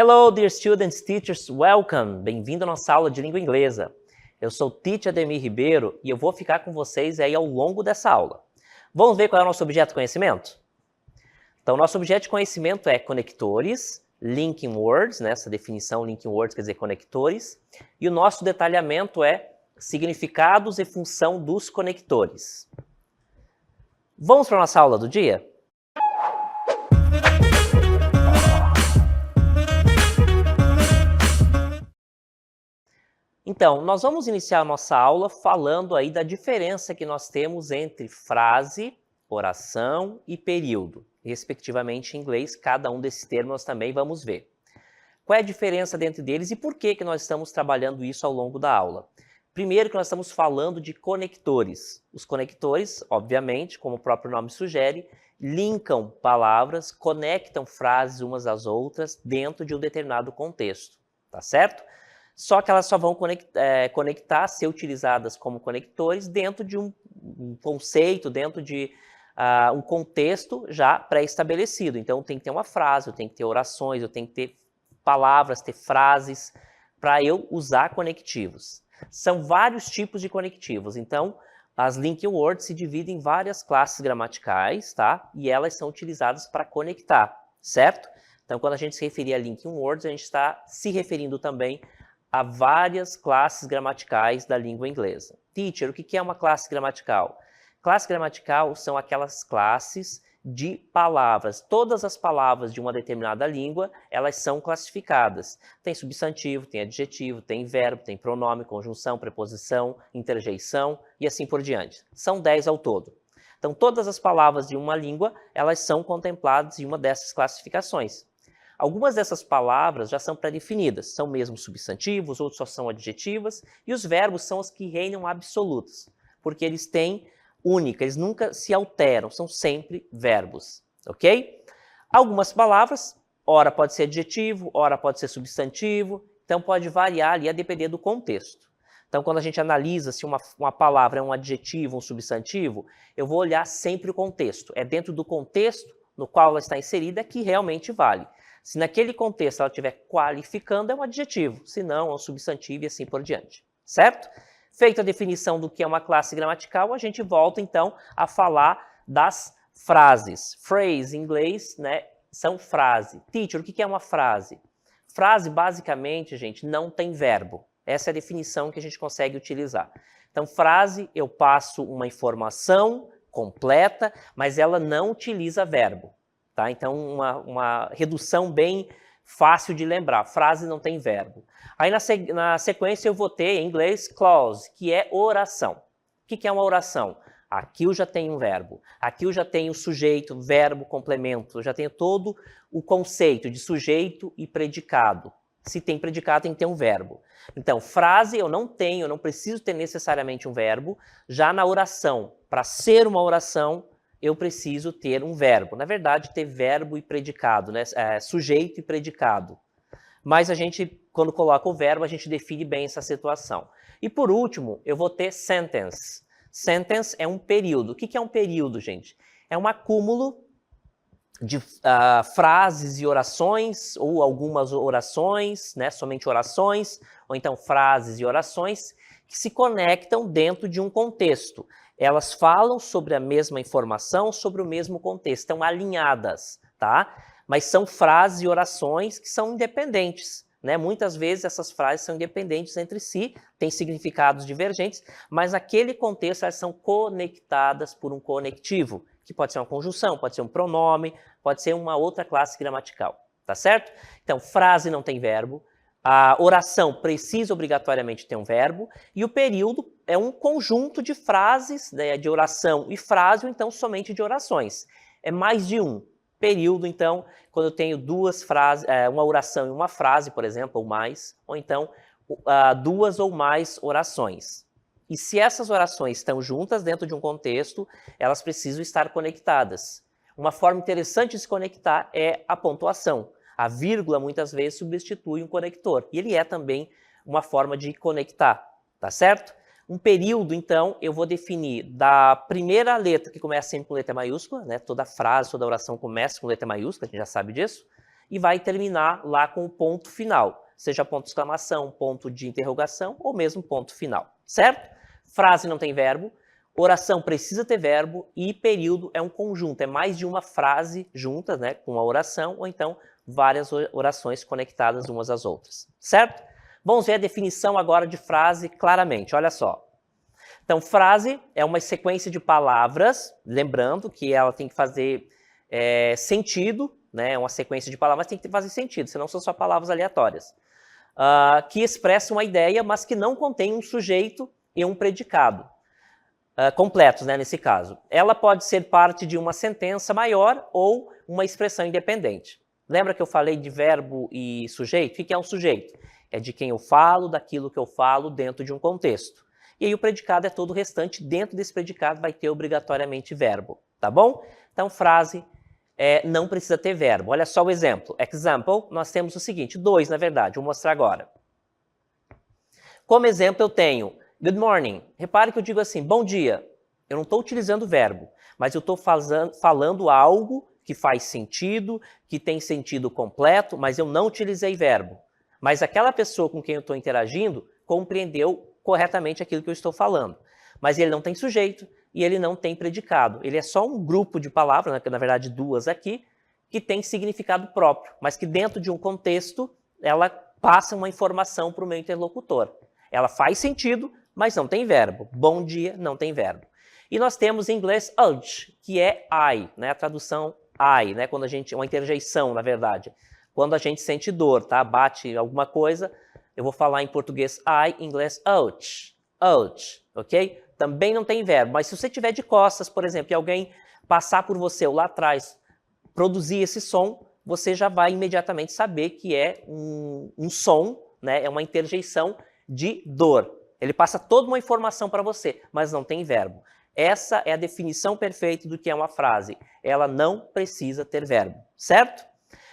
Hello, dear students, teachers, welcome! Bem-vindo à nossa aula de língua inglesa. Eu sou o Teacher Ademir Ribeiro e eu vou ficar com vocês aí ao longo dessa aula. Vamos ver qual é o nosso objeto de conhecimento? Então, nosso objeto de conhecimento é conectores, linking words, né? Essa definição linking words quer dizer conectores, e o nosso detalhamento é significados e função dos conectores. Vamos para a nossa aula do dia? Então, nós vamos iniciar a nossa aula falando aí da diferença que nós temos entre frase, oração e período. Respectivamente, em inglês, cada um desses termos nós também vamos ver. Qual é a diferença dentro deles e por que nós estamos trabalhando isso ao longo da aula? Primeiro que nós estamos falando de conectores. Os conectores, obviamente, como o próprio nome sugere, linkam palavras, conectam frases umas às outras dentro de um determinado contexto, tá certo? Só que elas só vão conectar, ser utilizadas como conectores dentro de um conceito, dentro de um contexto já pré-estabelecido. Então, tem que ter uma frase, eu tenho que ter orações, eu tenho que ter palavras, ter frases, para eu usar conectivos. São vários tipos de conectivos. Então, as linking words se dividem em várias classes gramaticais, tá? E elas são utilizadas para conectar, certo? Então, quando a gente se referir a linking words, a gente está se referindo também a várias classes gramaticais da língua inglesa. Teacher, o que é uma classe gramatical? Classe gramatical são aquelas classes de palavras. Todas as palavras de uma determinada língua, elas são classificadas. Tem substantivo, tem adjetivo, tem verbo, tem pronome, conjunção, preposição, interjeição e assim por diante. São 10 ao todo. Então, todas as palavras de uma língua, elas são contempladas em uma dessas classificações. Algumas dessas palavras já são pré-definidas, são mesmo substantivos, outros só são adjetivas, e os verbos são os que reinam absolutos, porque eles têm única, eles nunca se alteram, são sempre verbos, ok? Algumas palavras, ora pode ser adjetivo, ora pode ser substantivo, então pode variar ali a depender do contexto. Então, quando a gente analisa se uma palavra é um adjetivo, um substantivo, eu vou olhar sempre o contexto. É dentro do contexto no qual ela está inserida que realmente vale. Se naquele contexto ela estiver qualificando, é um adjetivo, se não, é um substantivo e assim por diante, certo? Feita a definição do que é uma classe gramatical, a gente volta então a falar das frases. Phrase, em inglês, né, são frase. Teacher, o que é uma frase? Frase, basicamente, gente, não tem verbo. Essa é a definição que a gente consegue utilizar. Então, frase, eu passo uma informação completa, mas ela não utiliza verbo. Tá? Então, uma redução bem fácil de lembrar. Frase não tem verbo. Aí, na sequência, eu vou ter, em inglês, clause, que é oração. O que é uma oração? Aqui eu já tenho um verbo. Aqui eu já tenho sujeito, verbo, complemento. Eu já tenho todo o conceito de sujeito e predicado. Se tem predicado, tem que ter um verbo. Então, frase eu não preciso ter necessariamente um verbo. Já na oração, para ser uma oração, eu preciso ter um verbo. Na verdade, ter verbo e predicado, né? Sujeito e predicado. Mas a gente, quando coloca o verbo, a gente define bem essa situação. E por último, eu vou ter sentence. Sentence é um período. O que é um período, gente? É um acúmulo de frases e orações, ou algumas orações, né? Somente orações, ou então frases e orações, que se conectam dentro de um contexto. Elas falam sobre a mesma informação, sobre o mesmo contexto, estão alinhadas, tá? Mas são frases e orações que são independentes, né? Muitas vezes essas frases são independentes entre si, têm significados divergentes, mas naquele contexto elas são conectadas por um conectivo, que pode ser uma conjunção, pode ser um pronome, pode ser uma outra classe gramatical, tá certo? Então, frase não tem verbo, a oração precisa obrigatoriamente ter um verbo, e o período é um conjunto de frases, né, de oração e frase, ou então somente de orações. É mais de um. Período, então, quando eu tenho duas frases, uma oração e uma frase, por exemplo, ou mais, ou então duas ou mais orações. E se essas orações estão juntas dentro de um contexto, elas precisam estar conectadas. Uma forma interessante de se conectar é a pontuação. A vírgula, muitas vezes, substitui um conector. E ele é também uma forma de conectar, tá certo? Um período, então, eu vou definir da primeira letra, que começa sempre com letra maiúscula, né? Toda frase, toda oração começa com letra maiúscula, a gente já sabe disso. e vai terminar lá com o ponto final, seja ponto de exclamação, ponto de interrogação ou mesmo ponto final, certo? Frase não tem verbo, oração precisa ter verbo e período é um conjunto, é mais de uma frase junta, né, com a oração ou então várias orações conectadas umas às outras, certo? Vamos ver a definição agora de frase claramente, olha só. Então, frase é uma sequência de palavras, lembrando que ela tem que fazer sentido, né? É uma sequência de palavras, tem que fazer sentido, senão são só palavras aleatórias. Que expressam uma ideia, mas que não contém um sujeito e um predicado. Completos, né, nesse caso. Ela pode ser parte de uma sentença maior ou uma expressão independente. Lembra que eu falei de verbo e sujeito? O que é um sujeito? É de quem eu falo, daquilo que eu falo dentro de um contexto. E aí o predicado é todo o restante, dentro desse predicado vai ter obrigatoriamente verbo, tá bom? Então, frase não precisa ter verbo. Olha só o exemplo. Example, nós temos o seguinte, 2 na verdade, vou mostrar agora. Como exemplo eu tenho good morning. Repare que eu digo assim, bom dia. Eu não estou utilizando verbo, mas eu estou falando algo que faz sentido, que tem sentido completo, mas eu não utilizei verbo. Mas aquela pessoa com quem eu estou interagindo compreendeu corretamente aquilo que eu estou falando. Mas ele não tem sujeito e ele não tem predicado. Ele é só um grupo de palavras, né, na verdade 2 aqui, que tem significado próprio, mas que dentro de um contexto ela passa uma informação para o meu interlocutor. Ela faz sentido, mas não tem verbo. Bom dia não tem verbo. E nós temos em inglês urge, que é I, né, a tradução I, né, quando a gente, uma interjeição, na verdade. Quando a gente sente dor, tá? Bate alguma coisa, eu vou falar em português I, em inglês ouch, ouch, ok? Também não tem verbo, mas se você tiver de costas, por exemplo, e alguém passar por você ou lá atrás, produzir esse som, você já vai imediatamente saber que é um som, né? É uma interjeição de dor. Ele passa toda uma informação para você, mas não tem verbo. Essa é a definição perfeita do que é uma frase. Ela não precisa ter verbo, certo?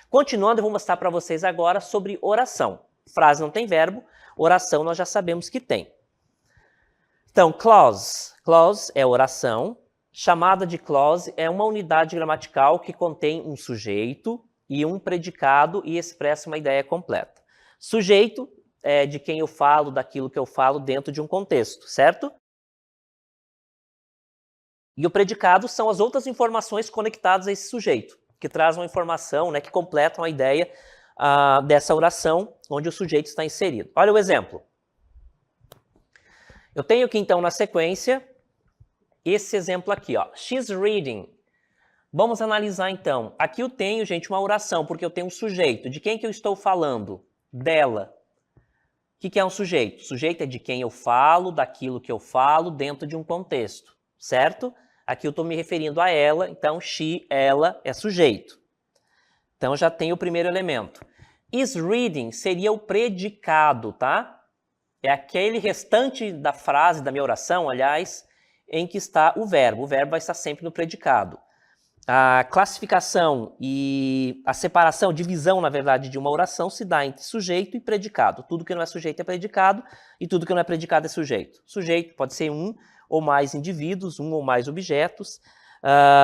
Continuando, eu vou mostrar para vocês agora sobre oração. Frase não tem verbo, oração nós já sabemos que tem. Então, clause. Clause é oração. Chamada de clause é uma unidade gramatical que contém um sujeito e um predicado e expressa uma ideia completa. Sujeito é de quem eu falo, daquilo que eu falo dentro de um contexto, certo? E o predicado são as outras informações conectadas a esse sujeito, que trazem uma informação, né, que completam a ideia dessa oração onde o sujeito está inserido. Olha o exemplo. Eu tenho aqui, então, na sequência, esse exemplo aqui, ó. She's reading. Vamos analisar, então. Aqui eu tenho, gente, uma oração, porque eu tenho um sujeito. De quem que eu estou falando? Dela. O que é um sujeito? O sujeito é de quem eu falo, daquilo que eu falo, dentro de um contexto, certo? Aqui eu estou me referindo a ela, então she, ela, é sujeito. Então já tem o primeiro elemento. Is reading seria o predicado, tá? É aquele restante da frase, da minha oração, aliás, em que está o verbo. O verbo vai estar sempre no predicado. A classificação e a separação, divisão, na verdade, de uma oração se dá entre sujeito e predicado. Tudo que não é sujeito é predicado e tudo que não é predicado é sujeito. Sujeito pode ser um ou mais indivíduos, um ou mais objetos,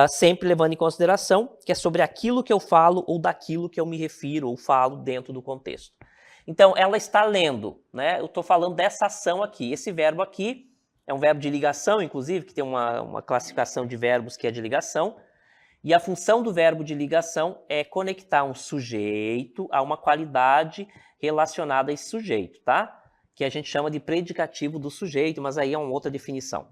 sempre levando em consideração que é sobre aquilo que eu falo ou daquilo que eu me refiro ou falo dentro do contexto. Então, ela está lendo, né? Eu estou falando dessa ação aqui. Esse verbo aqui é um verbo de ligação, inclusive, que tem uma classificação de verbos que é de ligação. E a função do verbo de ligação é conectar um sujeito a uma qualidade relacionada a esse sujeito, tá? Que a gente chama de predicativo do sujeito, mas aí é uma outra definição.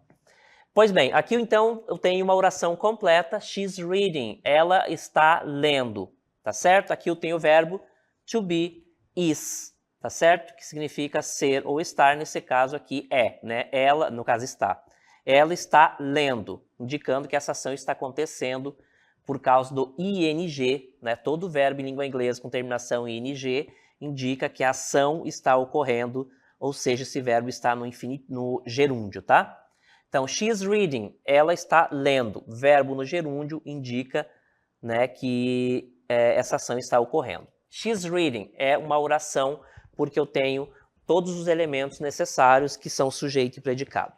Pois bem, aqui então eu tenho uma oração completa, she's reading, ela está lendo, tá certo? Aqui eu tenho o verbo to be, is, tá certo? Que significa ser ou estar, nesse caso aqui é, né? Ela, no caso está. Ela está lendo, indicando que essa ação está acontecendo por causa do ing, né? Todo verbo em língua inglesa com terminação em ing indica que a ação está ocorrendo, ou seja, esse verbo está no gerúndio, tá? Então, she's reading, ela está lendo. Verbo no gerúndio indica, né, que essa ação está ocorrendo. She's reading é uma oração porque eu tenho todos os elementos necessários que são sujeito e predicado.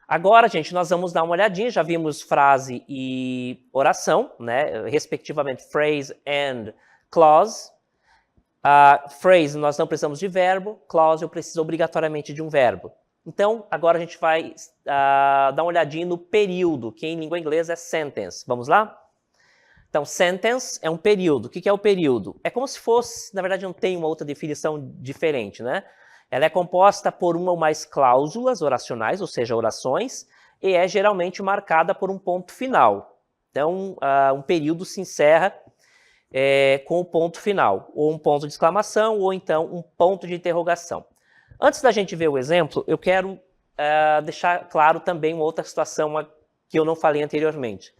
Agora, gente, nós vamos dar uma olhadinha, já vimos frase e oração, né, respectivamente phrase and Clause, phrase, nós não precisamos de verbo. Clause, eu preciso obrigatoriamente de um verbo. Então, agora a gente vai dar uma olhadinha no período, que em língua inglesa é sentence. Vamos lá? Então, sentence é um período. O que é o período? É como se fosse, na verdade não tem uma outra definição diferente, né? Ela é composta por uma ou mais cláusulas oracionais, ou seja, orações, e é geralmente marcada por um ponto final. Então, um período se encerra com o ponto final, ou um ponto de exclamação, ou então um ponto de interrogação. Antes da gente ver o exemplo, eu quero deixar claro também uma outra situação que eu não falei anteriormente.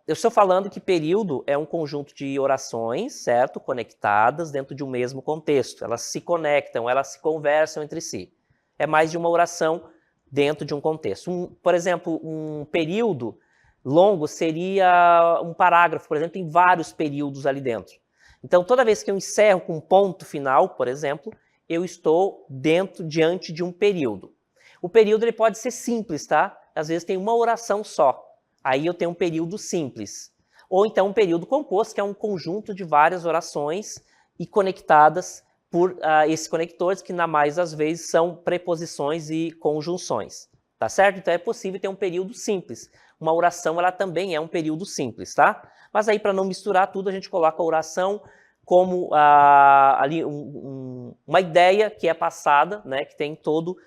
Eu estou falando que período é um conjunto de orações, certo? Conectadas dentro de um mesmo contexto. Elas se conectam, elas se conversam entre si. É mais de uma oração dentro de um contexto. Por exemplo, um período longo seria um parágrafo, por exemplo, tem vários períodos ali dentro. Então, toda vez que eu encerro com um ponto final, por exemplo, eu estou diante de um período. O período ele pode ser simples, tá? Às vezes tem uma oração só. Aí eu tenho um período simples. Ou então um período composto, que é um conjunto de várias orações e conectadas por esses conectores, que na mais das vezes são preposições e conjunções. Tá certo? Então é possível ter um período simples. Uma oração, ela também é um período simples, tá? Mas aí, para não misturar tudo, a gente coloca a oração como ali uma ideia que é passada, né? Que tem todo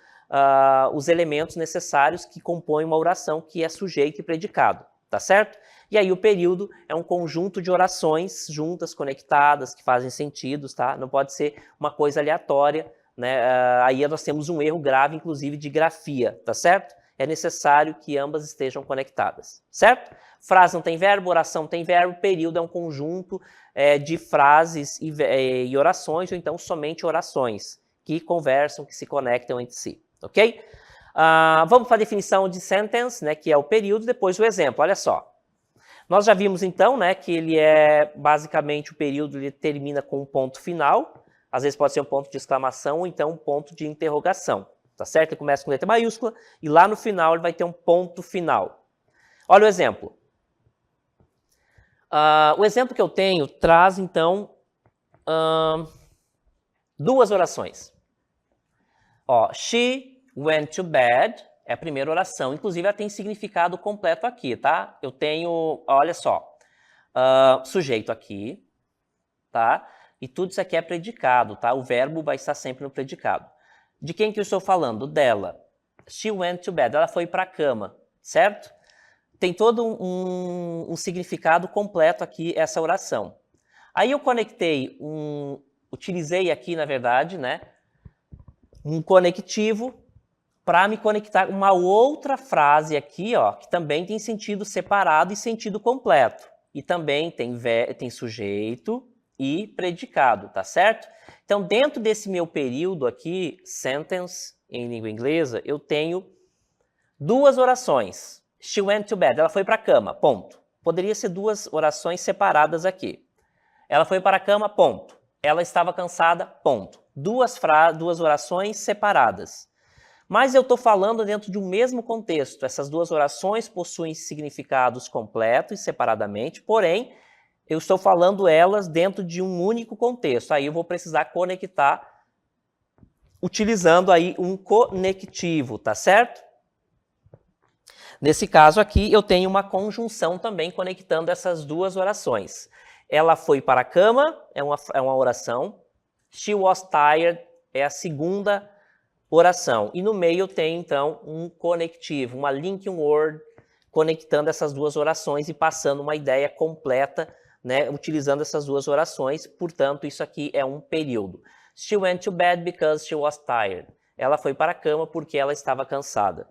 os elementos necessários que compõem uma oração, que é sujeito e predicado, tá certo? E aí o período é um conjunto de orações juntas, conectadas, que fazem sentido, tá? Não pode ser uma coisa aleatória, né? Aí nós temos um erro grave, inclusive, de grafia, tá certo? É necessário que ambas estejam conectadas, certo? Frase não tem verbo, oração não tem verbo, período é um conjunto de frases e orações, ou então somente orações, que conversam, que se conectam entre si. Ok? Vamos para a definição de sentence, né, que é o período, depois o exemplo. Olha só. Nós já vimos, então, né, que ele é, basicamente, o período ele termina com um ponto final. Às vezes pode ser um ponto de exclamação ou então um ponto de interrogação. Tá certo? Ele começa com letra maiúscula e lá no final ele vai ter um ponto final. Olha o exemplo. O exemplo que eu tenho traz, então, duas orações. Ó, she went to bed é a primeira oração. Inclusive, ela tem significado completo aqui, tá? Eu tenho, olha só, sujeito aqui, tá? E tudo isso aqui é predicado, tá? O verbo vai estar sempre no predicado. De quem que eu estou falando? Dela. She went to bed. Ela foi para a cama, certo? Tem todo um significado completo aqui essa oração. Aí eu conectei utilizei aqui, na verdade, né? Um conectivo para me conectar uma outra frase aqui, ó, que também tem sentido separado e sentido completo. E também tem sujeito e predicado, tá certo? Então, dentro desse meu período aqui, sentence, em língua inglesa, eu tenho duas orações. She went to bed, ela foi para a cama, ponto. Poderia ser duas orações separadas aqui. Ela foi para a cama, ponto. Ela estava cansada, ponto. Duas orações separadas. Mas eu estou falando dentro de um mesmo contexto. Essas duas orações possuem significados completos e separadamente, porém, eu estou falando elas dentro de um único contexto. Aí eu vou precisar conectar utilizando aí um conectivo, tá certo? Nesse caso aqui, eu tenho uma conjunção também conectando essas duas orações. Ela foi para a cama, é uma oração. She was tired é a segunda oração. E no meio eu tenho, então, um conectivo, uma linking word, conectando essas duas orações e passando uma ideia completa, né, utilizando essas duas orações. Portanto, isso aqui é um período. She went to bed because she was tired. Ela foi para a cama porque ela estava cansada.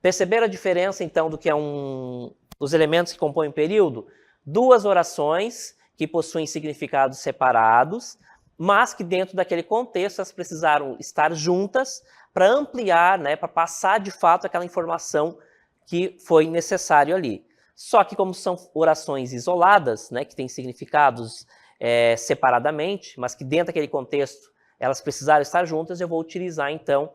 Perceberam a diferença, então, do que é os elementos que compõem o período? Duas orações que possuem significados separados, mas que dentro daquele contexto elas precisaram estar juntas para ampliar, né, para passar de fato aquela informação que foi necessário ali. Só que como são orações isoladas, né, que têm significados separadamente, mas que dentro daquele contexto elas precisaram estar juntas, eu vou utilizar então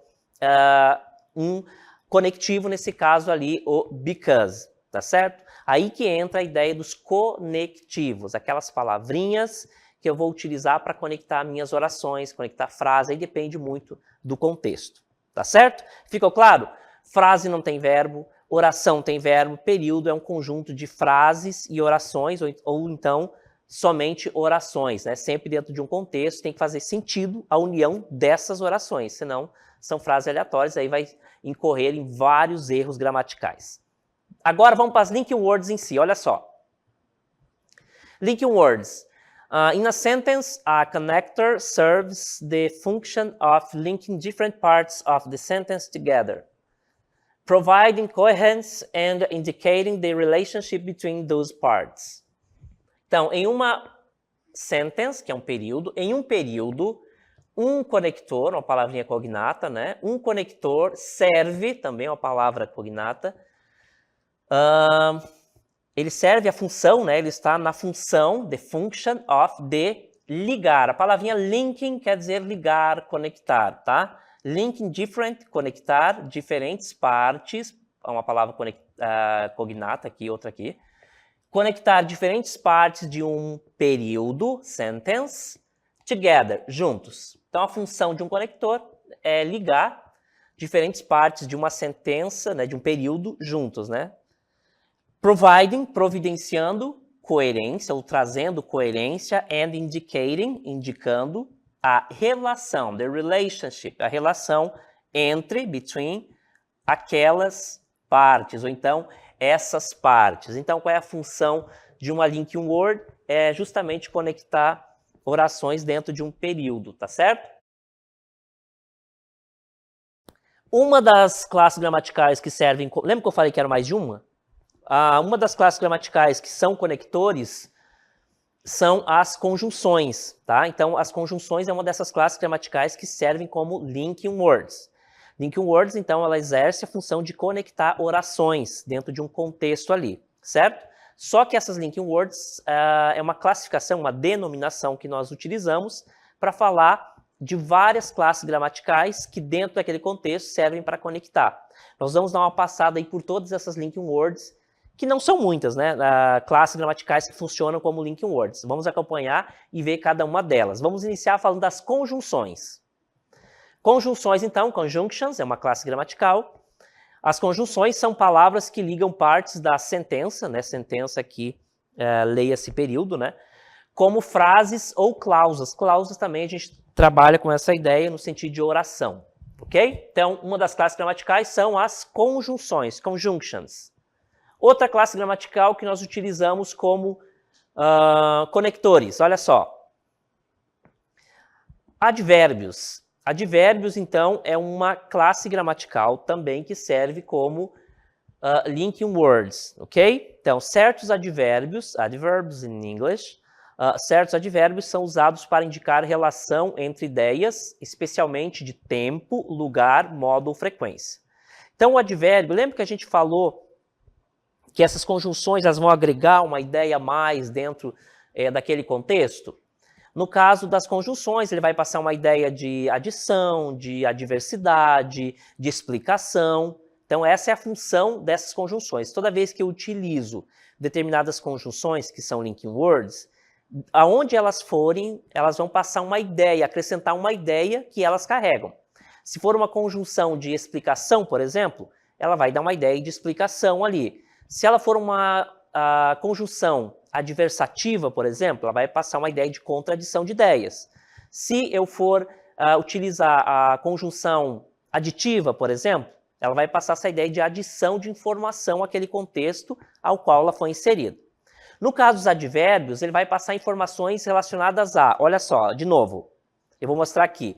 um conectivo, nesse caso ali, o because, tá certo? Aí que entra a ideia dos conectivos, aquelas palavrinhas que eu vou utilizar para conectar minhas orações, conectar frases, aí depende muito do contexto, tá certo? Ficou claro? Frase não tem verbo, oração tem verbo, período é um conjunto de frases e orações, ou então somente orações, né? Sempre dentro de um contexto, tem que fazer sentido a união dessas orações, senão são frases aleatórias, aí vai incorrer em vários erros gramaticais. Agora vamos para as linking words em si, olha só. Linking words. In a sentence, a connector serves the function of linking different parts of the sentence together, providing coherence and indicating the relationship between those parts. Então, em uma sentence, que é um período, um conector, uma palavrinha cognata, né? Um conector serve, também uma palavra cognata, ele serve a função, né? Ele está na função, the function of, de ligar. A palavrinha linking quer dizer ligar, conectar, tá? Linking different, conectar diferentes partes, uma palavra cognata aqui, outra aqui. Conectar diferentes partes de um período, sentence, together, juntos. Então, a função de um conector é ligar diferentes partes de uma sentença, né, de um período, juntos, né? Providing, providenciando coerência, ou trazendo coerência, and indicating, indicando a relação, the relationship, a relação entre, between, aquelas partes, ou então essas partes. Então, qual é a função de uma linking word? É justamente conectar orações dentro de um período, tá certo? Uma das classes gramaticais que servem... Lembra que eu falei que era mais de uma? Uma das classes gramaticais que são conectores são as conjunções, tá? Então, as conjunções é uma dessas classes gramaticais que servem como linking words. Linking words, então, ela exerce a função de conectar orações dentro de um contexto ali, certo? Só que essas linking words é uma classificação, uma denominação que nós utilizamos para falar de várias classes gramaticais que dentro daquele contexto servem para conectar. Nós vamos dar uma passada aí por todas essas linking words, que não são muitas, né? Classes gramaticais que funcionam como linking words. Vamos acompanhar e ver cada uma delas. Vamos iniciar falando das conjunções. Conjunções, então, conjunctions, é uma classe gramatical. As conjunções são palavras que ligam partes da sentença, né? Sentença aqui, leia-se período, né? Como frases ou cláusulas. Cláusulas também a gente trabalha com essa ideia no sentido de oração, ok? Então, uma das classes gramaticais são as conjunções, conjunctions. Outra classe gramatical que nós utilizamos como conectores, olha só. Advérbios. Advérbios, então, é uma classe gramatical também que serve como linking words, ok? Então, certos advérbios, adverbs in English, certos advérbios são usados para indicar relação entre ideias, especialmente de tempo, lugar, modo ou frequência. Então, o advérbio, lembra que a gente falou que essas conjunções elas vão agregar uma ideia a mais dentro daquele contexto? No caso das conjunções, ele vai passar uma ideia de adição, de adversidade, de explicação. Então, essa é a função dessas conjunções. Toda vez que eu utilizo determinadas conjunções, que são linking words, aonde elas forem, elas vão passar uma ideia, acrescentar uma ideia que elas carregam. Se for uma conjunção de explicação, por exemplo, ela vai dar uma ideia de explicação ali. Se ela for uma conjunção adversativa, por exemplo, ela vai passar uma ideia de contradição de ideias. Se eu for utilizar a conjunção aditiva, por exemplo, ela vai passar essa ideia de adição de informação àquele contexto ao qual ela foi inserida. No caso dos advérbios, ele vai passar informações relacionadas a, olha só, de novo, eu vou mostrar aqui,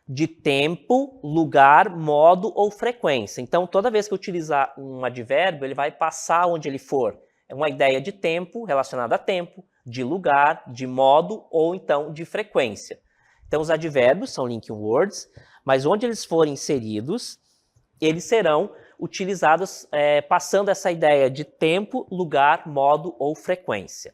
de tempo, lugar, modo ou frequência. Então, toda vez que eu utilizar um advérbio, ele vai passar onde ele for. É uma ideia de tempo relacionada a tempo, de lugar, de modo ou então de frequência. Então, os advérbios são linking words, mas onde eles forem inseridos, eles serão utilizados passando essa ideia de tempo, lugar, modo ou frequência.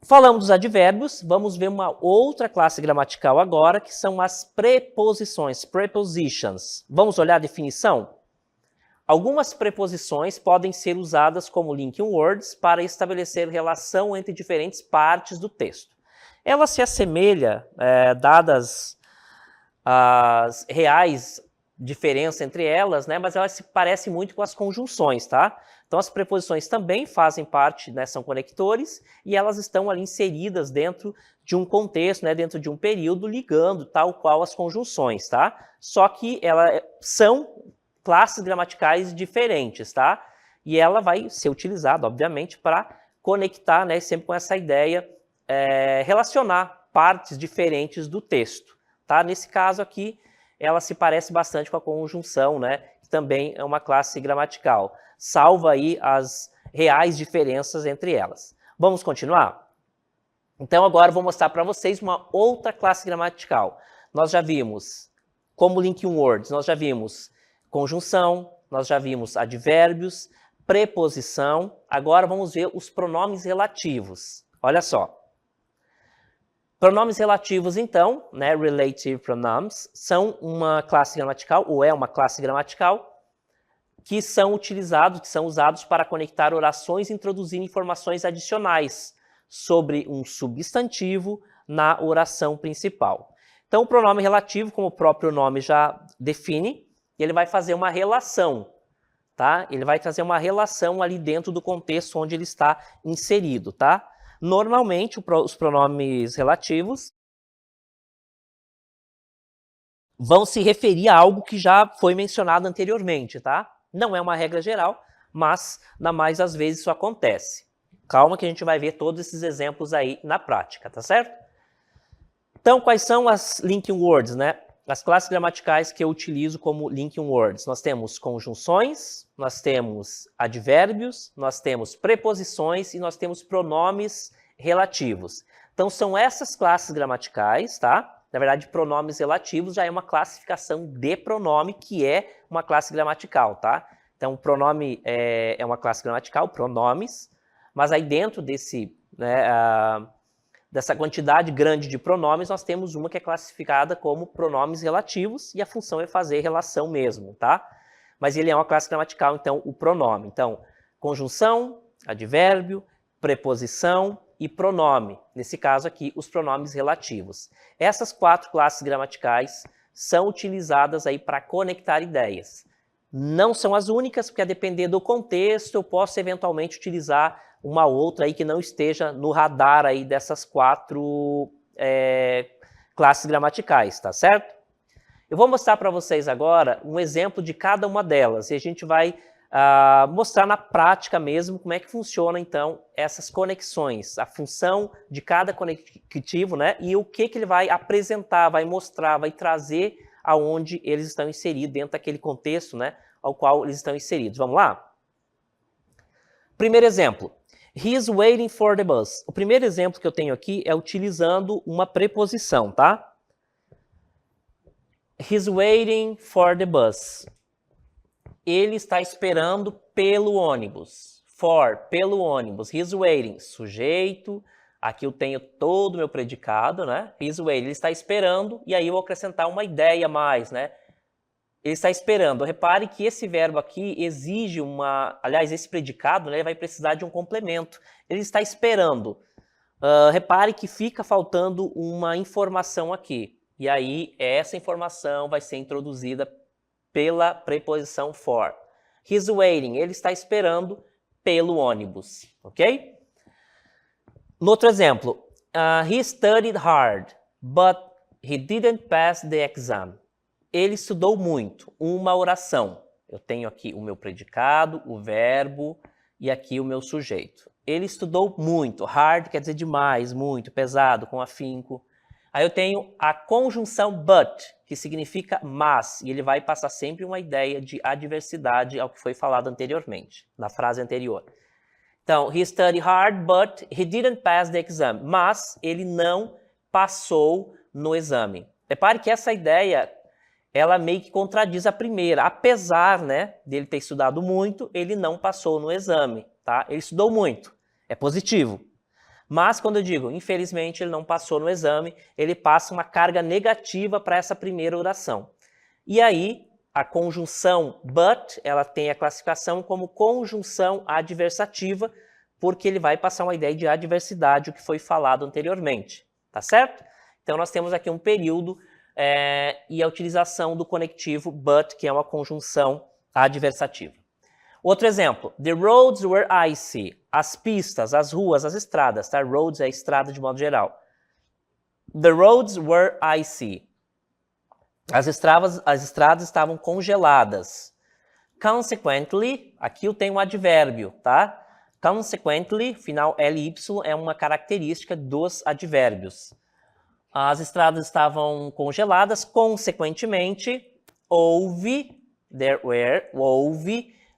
Falamos dos advérbios, vamos ver uma outra classe gramatical agora, que são as preposições, prepositions. Vamos olhar a definição? Algumas preposições podem ser usadas como linking words para estabelecer relação entre diferentes partes do texto. Ela se assemelha, dadas as reais diferenças entre elas, né, mas ela se parece muito com as conjunções, tá? Então as preposições também fazem parte, né, são conectores, e elas estão ali inseridas dentro de um contexto, né, dentro de um período, ligando tal qual as conjunções, tá? Só que elas são classes gramaticais diferentes, tá? E ela vai ser utilizada, obviamente, para conectar, né, sempre com essa ideia, relacionar partes diferentes do texto, tá? Nesse caso aqui, ela se parece bastante com a conjunção, né, que também é uma classe gramatical, salvo aí as reais diferenças entre elas. Vamos continuar? Então agora eu vou mostrar para vocês uma outra classe gramatical. Nós já vimos como linking words, nós já vimos conjunção, nós já vimos advérbios, preposição. Agora vamos ver os pronomes relativos. Olha só. Pronomes relativos, então, né, relative pronouns, são uma classe gramatical, ou é uma classe gramatical, que são utilizados, que são usados para conectar orações e introduzir informações adicionais sobre um substantivo na oração principal. Então, o pronome relativo, como o próprio nome já define, ele vai fazer uma relação, tá? Ele vai trazer uma relação ali dentro do contexto onde ele está inserido, tá? Normalmente, os pronomes relativos vão se referir a algo que já foi mencionado anteriormente, tá? Não é uma regra geral, mas na mais das vezes isso acontece. Calma que a gente vai ver todos esses exemplos aí na prática, tá certo? Então, quais são as linking words, né? As classes gramaticais que eu utilizo como linking words. Nós temos conjunções, nós temos advérbios, nós temos preposições e nós temos pronomes relativos. Então, são essas classes gramaticais, tá? Na verdade, pronomes relativos já é uma classificação de pronome, que é uma classe gramatical, tá? Então, pronome é uma classe gramatical, pronomes, mas aí dentro desse, né, dessa quantidade grande de pronomes, nós temos uma que é classificada como pronomes relativos, e a função é fazer relação mesmo, tá? Mas ele é uma classe gramatical, então, o pronome. Então, conjunção, advérbio, preposição e pronome. Nesse caso aqui, os pronomes relativos. Essas 4 classes gramaticais são utilizadas aí para conectar ideias. Não são as únicas, porque a depender do contexto, eu posso eventualmente utilizar uma outra aí que não esteja no radar aí dessas 4 classes gramaticais, tá certo? Eu vou mostrar para vocês agora um exemplo de cada uma delas, e a gente vai mostrar na prática mesmo como é que funciona, então, essas conexões, a função de cada conectivo, né, e o que ele vai apresentar, vai mostrar, vai trazer aonde eles estão inseridos, dentro daquele contexto, né, ao qual eles estão inseridos. Vamos lá? Primeiro exemplo. He is waiting for the bus. O primeiro exemplo que eu tenho aqui é utilizando uma preposição, tá? He's waiting for the bus. Ele está esperando pelo ônibus. For, pelo ônibus. He's waiting, sujeito. Aqui eu tenho todo o meu predicado, né? He's waiting, ele está esperando, e aí eu vou acrescentar uma ideia a mais, né? Ele está esperando. Repare que esse verbo aqui exige aliás, esse predicado, né, ele vai precisar de um complemento. Ele está esperando. Repare que fica faltando uma informação aqui. E aí, essa informação vai ser introduzida pela preposição for. He's waiting. Ele está esperando pelo ônibus. Ok? No outro exemplo. He studied hard, but he didn't pass the exam. Ele estudou muito. Uma oração. Eu tenho aqui o meu predicado, o verbo e aqui o meu sujeito. Ele estudou muito. Hard quer dizer demais, muito, pesado, com afinco. Aí eu tenho a conjunção but, que significa mas, e ele vai passar sempre uma ideia de adversidade ao que foi falado anteriormente, na frase anterior. Então, he studied hard, but he didn't pass the exam. Mas ele não passou no exame. Repare que essa ideia, ela meio que contradiz a primeira. Apesar, né, dele ter estudado muito, ele não passou no exame, tá? Ele estudou muito, é positivo. Mas quando eu digo, infelizmente, ele não passou no exame, ele passa uma carga negativa para essa primeira oração. E aí, a conjunção but, ela tem a classificação como conjunção adversativa, porque ele vai passar uma ideia de adversidade, o que foi falado anteriormente, tá certo? Então, nós temos aqui um período e a utilização do conectivo but, que é uma conjunção adversativa. Outro exemplo, the roads were icy. As pistas, as ruas, as estradas, tá? Roads é estrada de modo geral. The roads were icy. As estradas estavam congeladas. Consequently, aqui eu tenho um advérbio, tá? Consequently, final ly, é uma característica dos advérbios. As estradas estavam congeladas, consequentemente, houve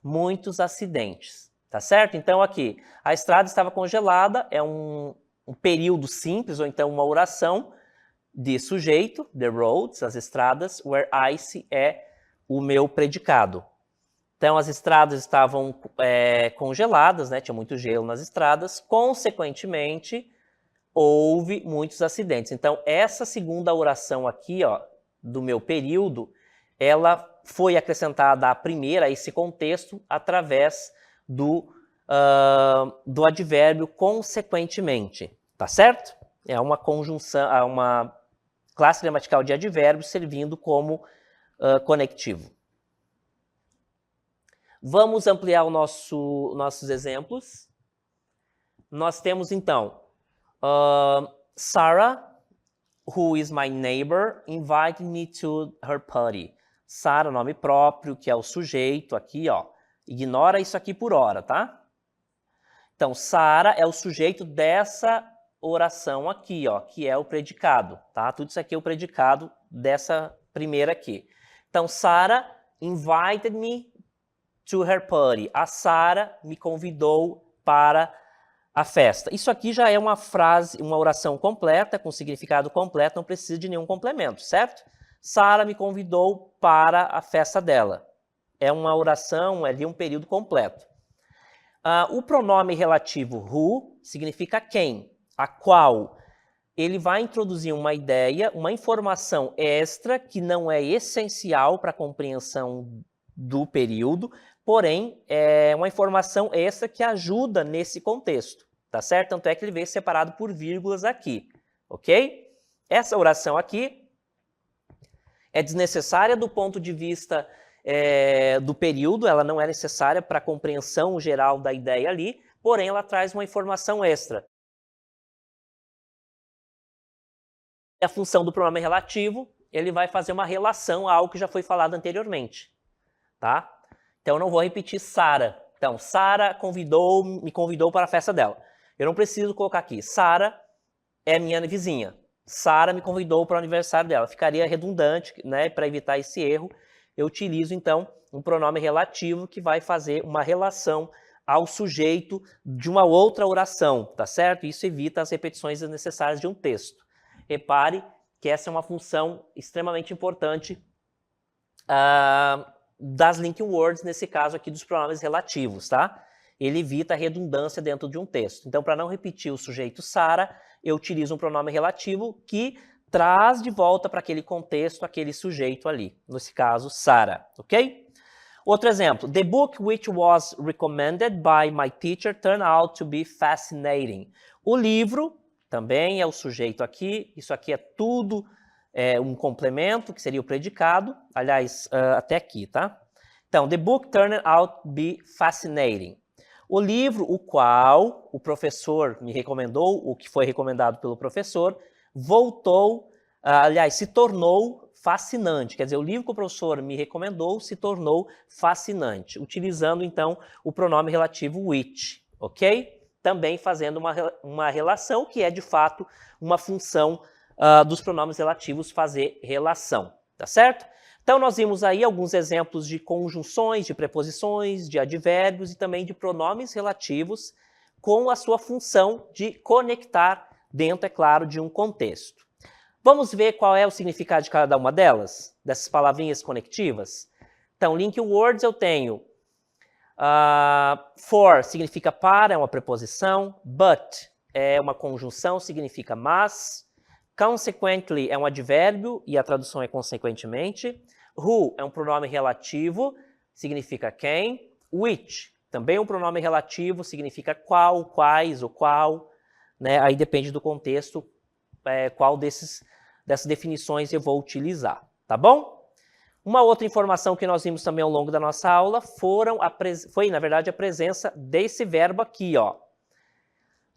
muitos acidentes, tá certo? Então aqui, a estrada estava congelada, é um período simples, ou então uma oração de sujeito, the roads, as estradas, where icy é o meu predicado. Então as estradas estavam congeladas, né? Tinha muito gelo nas estradas, consequentemente, houve muitos acidentes. Então essa segunda oração aqui, ó, do meu período, ela foi acrescentada à primeira, a esse contexto, através do advérbio consequentemente, tá certo? É uma conjunção, uma classe gramatical de advérbios servindo como conectivo. Vamos ampliar nossos exemplos. Nós temos, então, Sarah, who is my neighbor, invited me to her party. Sarah, nome próprio, que é o sujeito aqui, ó. Ignora isso aqui por hora, tá? Então, Sarah é o sujeito dessa oração aqui, ó, que é o predicado, tá? Tudo isso aqui é o predicado dessa primeira aqui. Então, Sarah invited me to her party. A Sarah me convidou para a festa. Isso aqui já é uma frase, uma oração completa, com significado completo, não precisa de nenhum complemento, certo? Sarah me convidou para a festa dela. É uma oração, é de um período completo. O pronome relativo who significa quem, a qual. Ele vai introduzir uma ideia, uma informação extra que não é essencial para a compreensão do período, porém é uma informação extra que ajuda nesse contexto, tá certo? Tanto é que ele veio separado por vírgulas aqui, ok? Essa oração aqui é desnecessária do ponto de vista do período, ela não é necessária para a compreensão geral da ideia ali, porém ela traz uma informação extra. A função do pronome relativo, ele vai fazer uma relação a algo que já foi falado anteriormente, tá? Então eu não vou repetir Sarah. Então, Sarah me convidou para a festa dela. Eu não preciso colocar aqui, Sarah é minha vizinha. Sarah me convidou para o aniversário dela. Ficaria redundante, né? Para evitar esse erro, eu utilizo, então, um pronome relativo que vai fazer uma relação ao sujeito de uma outra oração, tá certo? Isso evita as repetições desnecessárias de um texto. Repare que essa é uma função extremamente importante das linking words, nesse caso aqui dos pronomes relativos, tá? Ele evita a redundância dentro de um texto. Então, para não repetir o sujeito Sarah, eu utilizo um pronome relativo que traz de volta para aquele contexto, aquele sujeito ali. Nesse caso, Sarah, ok? Outro exemplo. The book which was recommended by my teacher turned out to be fascinating. O livro também é o sujeito aqui. Isso aqui é tudo um complemento, que seria o predicado. Aliás, até aqui, tá? Então, the book turned out to be fascinating. O livro, o qual o professor me recomendou, o que foi recomendado pelo professor, se tornou fascinante. Quer dizer, o livro que o professor me recomendou se tornou fascinante, utilizando, então, o pronome relativo which, ok? Também fazendo uma relação que é, de fato, uma função dos pronomes relativos fazer relação, tá certo? Então, nós vimos aí alguns exemplos de conjunções, de preposições, de advérbios e também de pronomes relativos com a sua função de conectar dentro, é claro, de um contexto. Vamos ver qual é o significado de cada uma delas, dessas palavrinhas conectivas? Então, link words eu tenho for significa para, é uma preposição, but é uma conjunção, significa mas, consequently é um advérbio e a tradução é consequentemente, Who é um pronome relativo, significa quem. Which, também um pronome relativo, significa qual, quais ou qual. Né? Aí depende do contexto, qual dessas definições eu vou utilizar, tá bom? Uma outra informação que nós vimos também ao longo da nossa aula foi, na verdade, a presença desse verbo aqui, ó.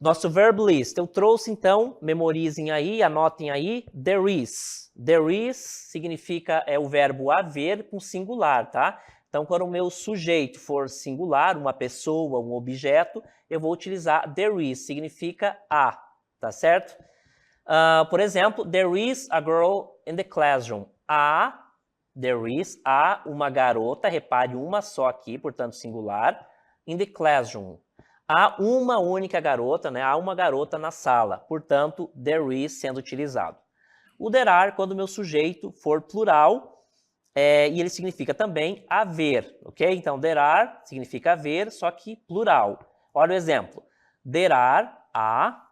Nosso verb list. Eu trouxe, então, memorizem aí, anotem aí, there is. There is significa o verbo haver com singular, tá? Então, quando o meu sujeito for singular, uma pessoa, um objeto, eu vou utilizar there is, significa há, tá certo? Por exemplo, there is a girl in the classroom. Há uma garota, repare uma só aqui, portanto singular, in the classroom. Há uma única garota, né? Há uma garota na sala, portanto, there is sendo utilizado. O there are, quando o meu sujeito for plural, e ele significa também haver, ok? Então, there are significa haver, só que plural. Olha o exemplo. Há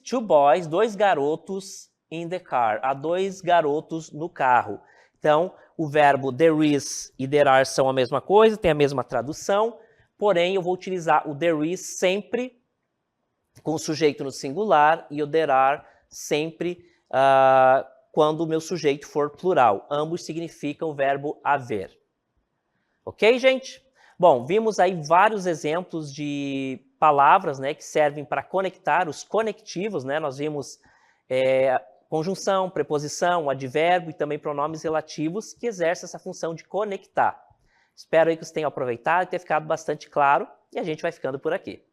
two boys, dois garotos in the car. Há dois garotos no carro. Então, o verbo there is e there are são a mesma coisa, tem a mesma tradução, porém, eu vou utilizar o there is sempre com o sujeito no singular e o there are sempre quando o meu sujeito for plural. Ambos significam o verbo haver. Ok, gente? Bom, vimos aí vários exemplos de palavras, né, que servem para conectar, os conectivos, né? Nós vimos conjunção, preposição, advérbio e também pronomes relativos que exercem essa função de conectar. Espero aí que vocês tenham aproveitado e tenha ficado bastante claro e a gente vai ficando por aqui.